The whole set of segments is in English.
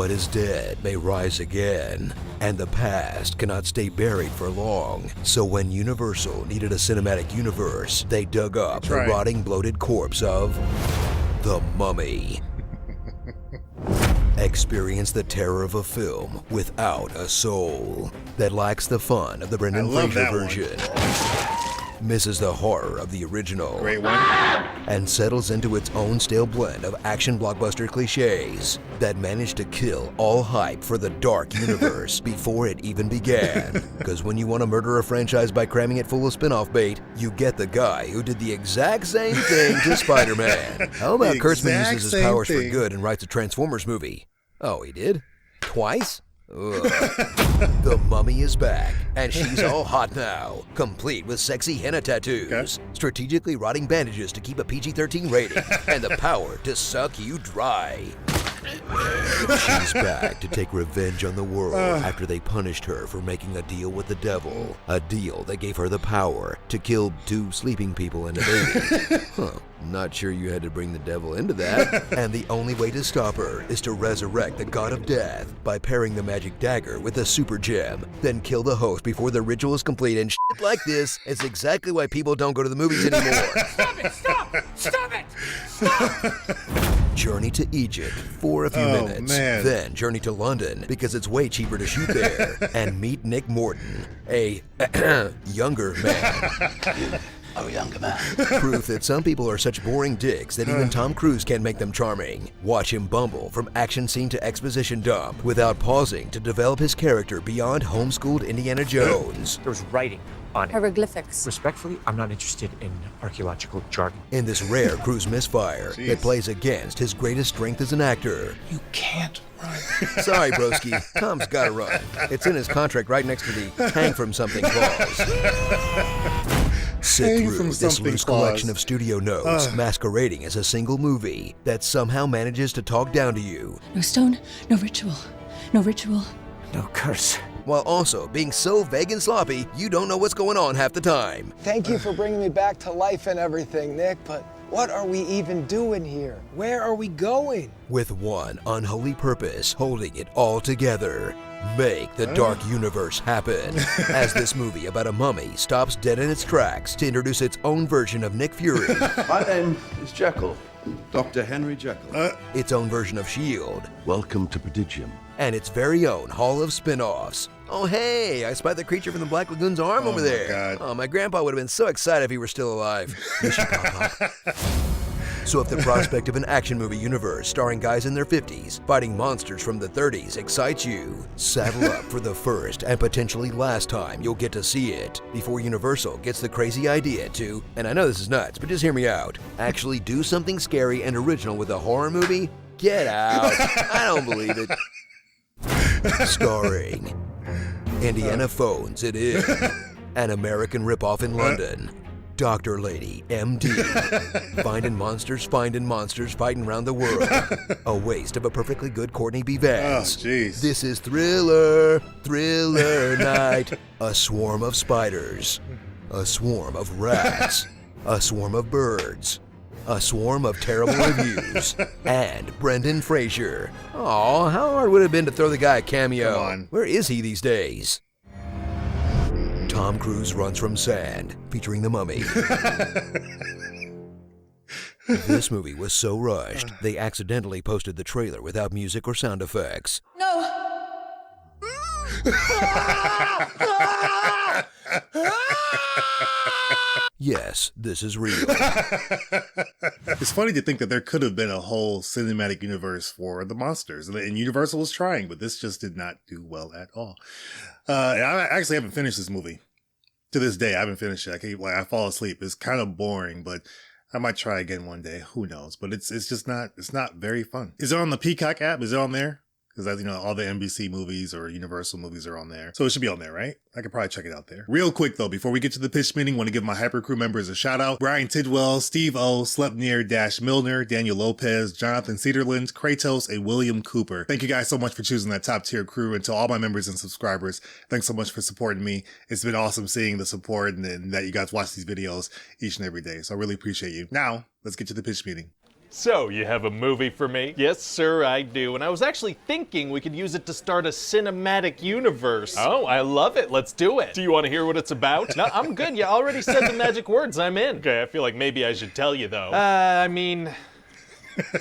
What is dead may rise again, and the past cannot stay buried for long. So when Universal needed a cinematic universe, they dug up the rotting, bloated corpse of the Mummy. Experience the terror of a film without a soul that lacks the fun of the Brendan Fraser version, misses the horror of the original, great one, and settles into its own stale blend of action blockbuster cliches that managed to kill all hype for the dark universe before it even began. Because when you want to murder a franchise by cramming it full of spin-off bait, you get the guy who did the exact same thing to Spider-Man. How about Kurtzman uses his powers for good and writes a Transformers movie? Oh, he did? Twice? Ugh. The Mummy is back, and she's all hot now, complete with sexy henna tattoos, strategically rotting bandages to keep a PG-13 rating, and the power to suck you dry. She's back to take revenge on the world after they punished her for making a deal with the devil. A deal that gave her the power to kill 2 sleeping people and a baby. Not sure you had to bring the devil into that. And the only way to stop her is to resurrect the god of death by pairing the magic dagger with a super gem, then kill the host before the ritual is complete. And shit like this is exactly why people don't go to the movies anymore. Stop it! Stop! Stop it! Stop! Journey to Egypt for a few minutes, then journey to London because it's way cheaper to shoot there, and meet Nick Morton, a younger man. Oh, younger man. Proof that some people are such boring dicks that even Tom Cruise can't make them charming. Watch him bumble from action scene to exposition dump without pausing to develop his character beyond homeschooled Indiana Jones. There was writing on it. Hieroglyphics. Respectfully, I'm not interested in archaeological jargon. In this rare Cruise misfire that plays against his greatest strength as an actor. You can't run. Sorry, broski. Tom's gotta run. It's in his contract right next to the hang from something clause. Sit through this loose collection of studio notes masquerading as a single movie that somehow manages to talk down to you. No stone, no ritual. No ritual. No curse. While also being so vague and sloppy, you don't know what's going on half the time. Thank you for bringing me back to life and everything, Nick, but what are we even doing here? Where are we going? With one unholy purpose holding it all together. Make the dark universe happen. As this movie about a mummy stops dead in its tracks to introduce its own version of Nick Fury. My name is Jekyll, Dr. Henry Jekyll. Its own version of S.H.I.E.L.D. Welcome to Prodigium. And its very own Hall of Spin-Offs. Oh hey, I spied the creature from the Black Lagoon's arm over there. God. Oh, my grandpa would have been so excited if he were still alive. Miss you, Papa. So if the prospect of an action movie universe starring guys in their 50s fighting monsters from the 30s excites you, saddle up for the first and potentially last time you'll get to see it before Universal gets the crazy idea to, and I know this is nuts, but just hear me out, actually do something scary and original with a horror movie? Get out. I don't believe it. Starring Indiana Phones it is, an American ripoff in London. Dr. Lady, MD, finding monsters, fighting around the world. A waste of a perfectly good Courtney B. Vance. Oh, jeez. This is Thriller Night. A swarm of spiders, a swarm of rats, a swarm of birds, a swarm of terrible reviews, and Brendan Fraser. Aw, how hard would it have been to throw the guy a cameo? Come on. Where is he these days? Tom Cruise runs from sand, featuring the Mummy. This movie was so rushed, they accidentally posted the trailer without music or sound effects. No! Yes, this is real. It's funny to think that there could have been a whole cinematic universe for the monsters, and Universal was trying, but this just did not do well at all. I actually haven't finished this movie. To this day, I haven't finished it. I fall asleep. It's kind of boring, but I might try again one day. Who knows? But it's just not, it's not very fun. Is it on the Peacock app? Is it on there? Because, all the NBC movies or Universal movies are on there. So it should be on there, right? I could probably check it out there. Real quick, though, before we get to the pitch meeting, I want to give my Hyper Crew members a shout out. Brian Tidwell, Steve O, Slepnir Dash Milner, Daniel Lopez, Jonathan Cedarland, Kratos, and William Cooper. Thank you guys so much for choosing that top tier crew. And to all my members and subscribers, thanks so much for supporting me. It's been awesome seeing the support and that you guys watch these videos each and every day. So I really appreciate you. Now, let's get to the pitch meeting. So, you have a movie for me? Yes, sir, I do. And I was actually thinking we could use it to start a cinematic universe. Oh, I love it. Let's do it. Do you want to hear what it's about? No, I'm good. You already said the magic words. I'm in. Okay, I feel like maybe I should tell you, though.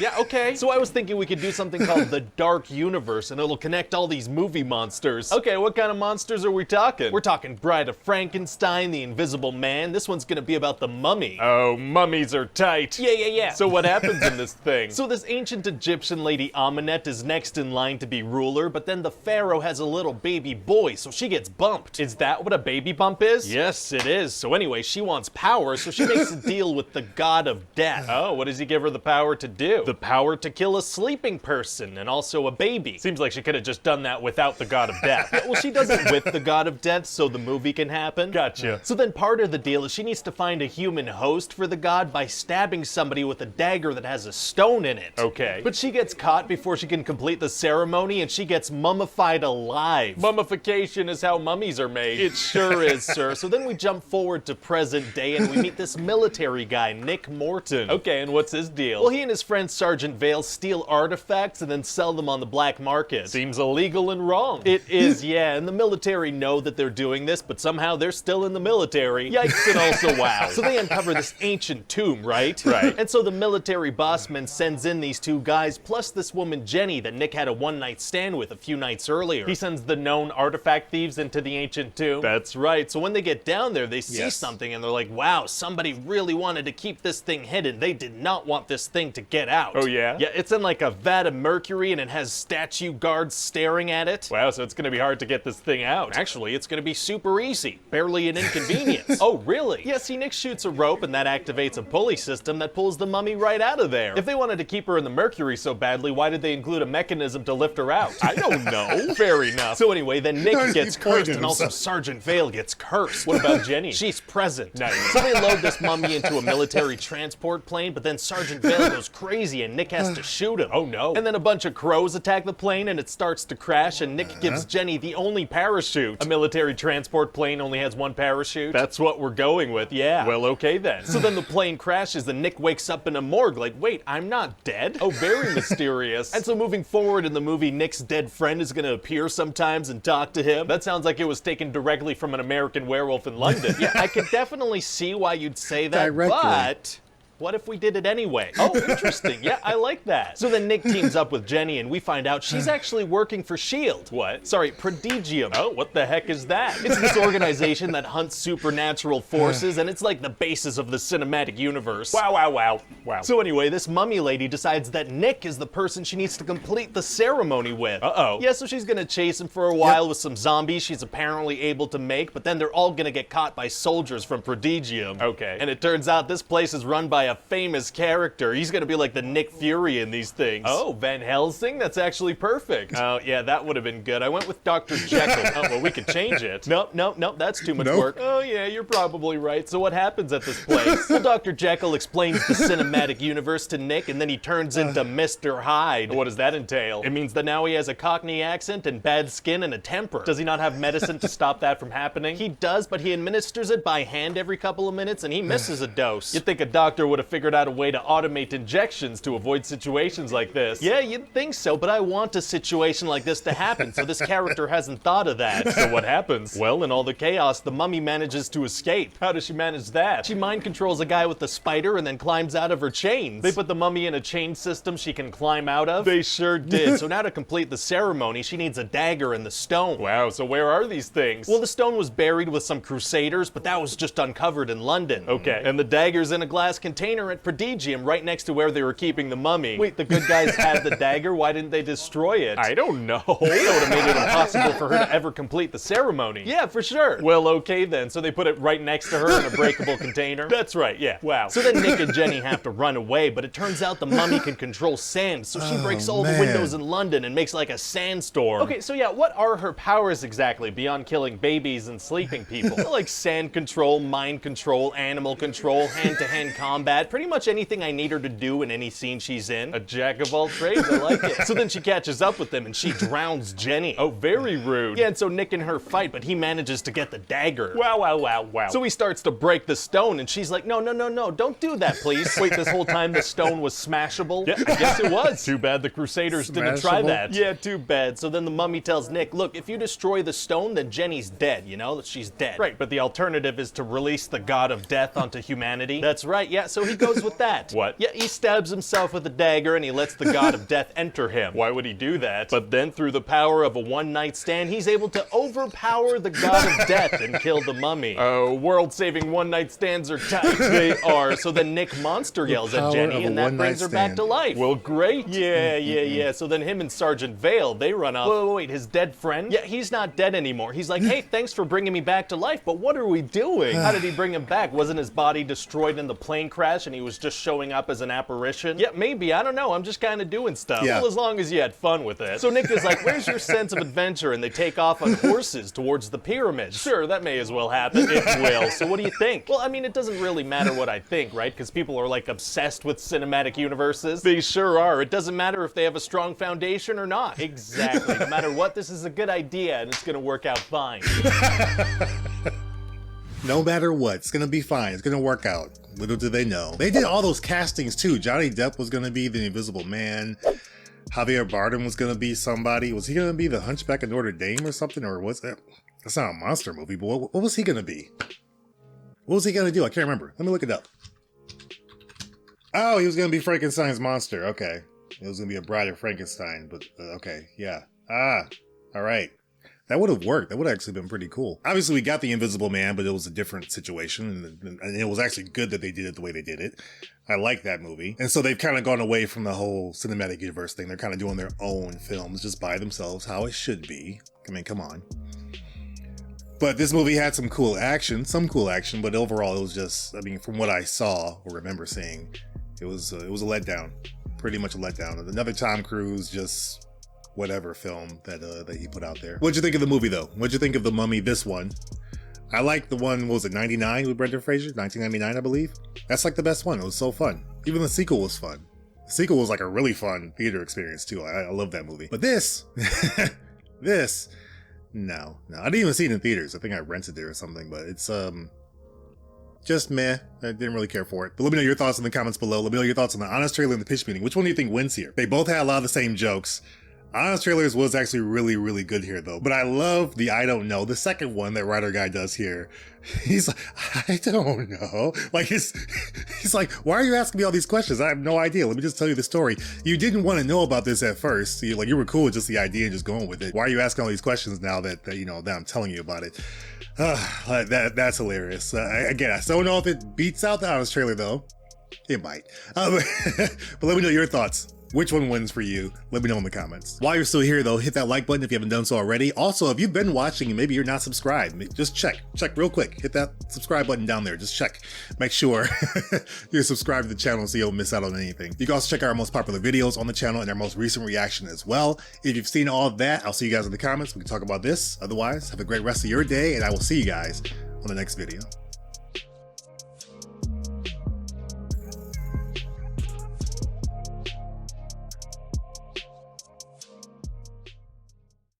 Yeah, okay. So I was thinking we could do something called the Dark Universe, and it'll connect all these movie monsters. Okay, what kind of monsters are we talking? We're talking Bride of Frankenstein, The Invisible Man. This one's gonna be about the mummy. Oh, mummies are tight. Yeah. So what happens in this thing? So this ancient Egyptian lady Amenet is next in line to be ruler, but then the pharaoh has a little baby boy, so she gets bumped. Is that what a baby bump is? Yes, it is. So anyway, she wants power, so she makes a deal with the god of death. Oh, what does he give her the power to do? The power to kill a sleeping person and also a baby. Seems like she could have just done that without the god of death. Yeah, well, she does it with the god of death so the movie can happen. Gotcha. So then part of the deal is she needs to find a human host for the god by stabbing somebody with a dagger that has a stone in it. Okay. But she gets caught before she can complete the ceremony and she gets mummified alive. Mummification is how mummies are made. It sure is, sir. So then we jump forward to present day and we meet this military guy, Nick Morton. Okay, and what's his deal? Well, he and his friend Sergeant Vale steal artifacts and then sell them on the black market. Seems illegal and wrong. It is, yeah, and the military know that they're doing this, but somehow they're still in the military. Yikes and also wow. So they uncover this ancient tomb, right? Right. And so the military bossman sends in these two guys, plus this woman Jenny that Nick had a one-night stand with a few nights earlier. He sends the known artifact thieves into the ancient tomb. That's right. So when they get down there, they see something and they're like, wow, somebody really wanted to keep this thing hidden. They did not want this thing to get out. Oh yeah? Yeah, it's in like a vat of mercury and it has statue guards staring at it. Wow, so it's gonna be hard to get this thing out. Actually, it's gonna be super easy. Barely an inconvenience. Oh, really? Yeah, see, Nick shoots a rope and that activates a pulley system that pulls the mummy right out of there. If they wanted to keep her in the mercury so badly, why did they include a mechanism to lift her out? I don't know. Fair enough. So anyway, then Nick gets cursed and also Sergeant Vale gets cursed. What about Jenny? She's present. Nice. So they load this mummy into a military transport plane, but then Sergeant Vale goes crazy and Nick has to shoot him. Oh no. And then a bunch of crows attack the plane and it starts to crash and Nick gives Jenny the only parachute. A military transport plane only has one parachute? That's what we're going with, yeah. Well, okay then. So then the plane crashes and Nick wakes up in a morgue like, wait, I'm not dead? Oh, very mysterious. And so moving forward in the movie, Nick's dead friend is gonna appear sometimes and talk to him. That sounds like it was taken directly from An American Werewolf in London. Yeah, I could definitely see why you'd say that, but what if we did it anyway? Oh, interesting. Yeah, I like that. So then Nick teams up with Jenny and we find out she's actually working for S.H.I.E.L.D. What? Sorry, Prodigium. Oh, what the heck is that? It's this organization that hunts supernatural forces and it's like the basis of the cinematic universe. Wow. So anyway, this mummy lady decides that Nick is the person she needs to complete the ceremony with. Uh-oh. Yeah, so she's gonna chase him for a while with some zombies she's apparently able to make, but then they're all gonna get caught by soldiers from Prodigium. Okay. And it turns out this place is run by a famous character. He's gonna be like the Nick Fury in these things. Oh, Van Helsing? That's actually perfect. Oh, yeah, that would have been good. I went with Dr. Jekyll. Oh, well, we could change it. Nope, that's too much work. Oh, yeah, you're probably right. So what happens at this place? Well, Dr. Jekyll explains the cinematic universe to Nick, and then he turns into Mr. Hyde. What does that entail? It means that now he has a Cockney accent and bad skin and a temper. Does he not have medicine to stop that from happening? He does, but he administers it by hand every couple of minutes, and he misses a dose. You'd think a doctor would have figured out a way to automate injections to avoid situations like this. Yeah, you'd think so, but I want a situation like this to happen, so this character hasn't thought of that. So what happens? Well, in all the chaos, the mummy manages to escape. How does she manage that? She mind controls a guy with the spider and then climbs out of her chains. They put the mummy in a chain system she can climb out of? They sure did. So now to complete the ceremony, she needs a dagger and the stone. Wow, so where are these things? Well, the stone was buried with some crusaders, but that was just uncovered in London. Okay. And the dagger's in a glass container at Prodigium right next to where they were keeping the mummy. Wait, the good guys had the dagger? Why didn't they destroy it? I don't know. That would have made it impossible for her to ever complete the ceremony. Yeah, for sure. Well, okay then. So they put it right next to her in a breakable container? That's right, yeah. Wow. So then Nick and Jenny have to run away, but it turns out the mummy can control sand, so she breaks all the windows in London and makes like a sandstorm. Okay, so yeah, what are her powers exactly beyond killing babies and sleeping people? Like sand control, mind control, animal control, hand-to-hand combat, that. Pretty much anything I need her to do in any scene she's in. A jack of all trades, I like it. So then she catches up with him and she drowns Jenny. Oh, very rude. Yeah, and so Nick and her fight, but he manages to get the dagger. Wow, wow, wow, wow. So he starts to break the stone and she's like, no, no, no, no, don't do that, please. Wait, this whole time the stone was smashable? Yeah, I guess it was. Too bad the Crusaders didn't try that. Yeah, too bad. So then the mummy tells Nick, look, if you destroy the stone, then Jenny's dead, you know? She's dead. Right, but the alternative is to release the god of death onto humanity. That's right, yeah, so he goes with that. What? Yeah, he stabs himself with a dagger and he lets the god of death enter him. Why would he do that? But then through the power of a one-night stand, he's able to overpower the god of death and kill the mummy. Oh, world-saving one-night stands are tight. They are. So then Nick Monster yells at Jenny and that brings her back to life. Well, great. Yeah. So then him and Sergeant Vale, they run off. Wait, his dead friend? Yeah, he's not dead anymore. He's like, hey, thanks for bringing me back to life, but what are we doing? How did he bring him back? Wasn't his body destroyed in the plane crash and he was just showing up as an apparition? Yeah, maybe. I don't know. I'm just kind of doing stuff. Yeah. Well, as long as you had fun with it. So Nick is like, where's your sense of adventure? And they take off on horses towards the pyramids. Sure, that may as well happen. It will. So what do you think? Well, I mean, it doesn't really matter what I think, right? Because people are like obsessed with cinematic universes. They sure are. It doesn't matter if they have a strong foundation or not. Exactly. No matter what, this is a good idea and it's gonna work out fine. No matter what, it's gonna be fine. It's gonna work out. Little do they know. They did all those castings too. Johnny Depp was gonna be the Invisible Man. Javier Bardem was gonna be somebody. Was he gonna be the Hunchback of Notre Dame or something? Or what's that? That's not a monster movie, but what was he gonna be? What was he gonna do? I can't remember. Let me look it up. Oh, he was gonna be Frankenstein's monster. Okay. It was gonna be a Bride of Frankenstein, but okay, yeah. All right. That would have worked. That would have actually been pretty cool. Obviously, we got the Invisible Man, but it was a different situation, and it was actually good that they did it the way they did it. I like that movie. And so they've kind of gone away from the whole cinematic universe thing. They're kind of doing their own films just by themselves, how it should be. I mean, come on. But this movie had some cool action, but overall it was just, I mean, from what I saw or remember seeing, it was a letdown. Pretty much a letdown. Another Tom Cruise, just whatever film that he put out there. What'd you think of the movie though? What'd you think of The Mummy, this one? I like the one, what was it, 99 with Brendan Fraser? 1999, I believe. That's like the best one. It was so fun. Even the sequel was fun. The sequel was like a really fun theater experience too. I love that movie. But this, no. I didn't even see it in theaters. I think I rented it or something, but it's just meh. I didn't really care for it. But let me know your thoughts in the comments below. Let me know your thoughts on the Honest Trailer and the pitch meeting. Which one do you think wins here? They both had a lot of the same jokes. Honest Trailers was actually really, really good here though. But I love the I don't know. The second one that writer guy does here. He's like, I don't know. Like he's like, why are you asking me all these questions? I have no idea. Let me just tell you the story. You didn't want to know about this at first. You were cool with just the idea and just going with it. Why are you asking all these questions now that I'm telling you about it? That's hilarious. Again, I still don't know if it beats out the Honest Trailer though. It might. But let me know your thoughts. Which one wins for you? Let me know in the comments. While you're still here though, hit that like button if you haven't done so already. Also, if you've been watching and maybe you're not subscribed, just check real quick. Hit that subscribe button down there. Just check. Make sure you're subscribed to the channel so you don't miss out on anything. You can also check out our most popular videos on the channel and our most recent reaction as well. If you've seen all of that, I'll see you guys in the comments. We can talk about this. Otherwise, have a great rest of your day and I will see you guys on the next video.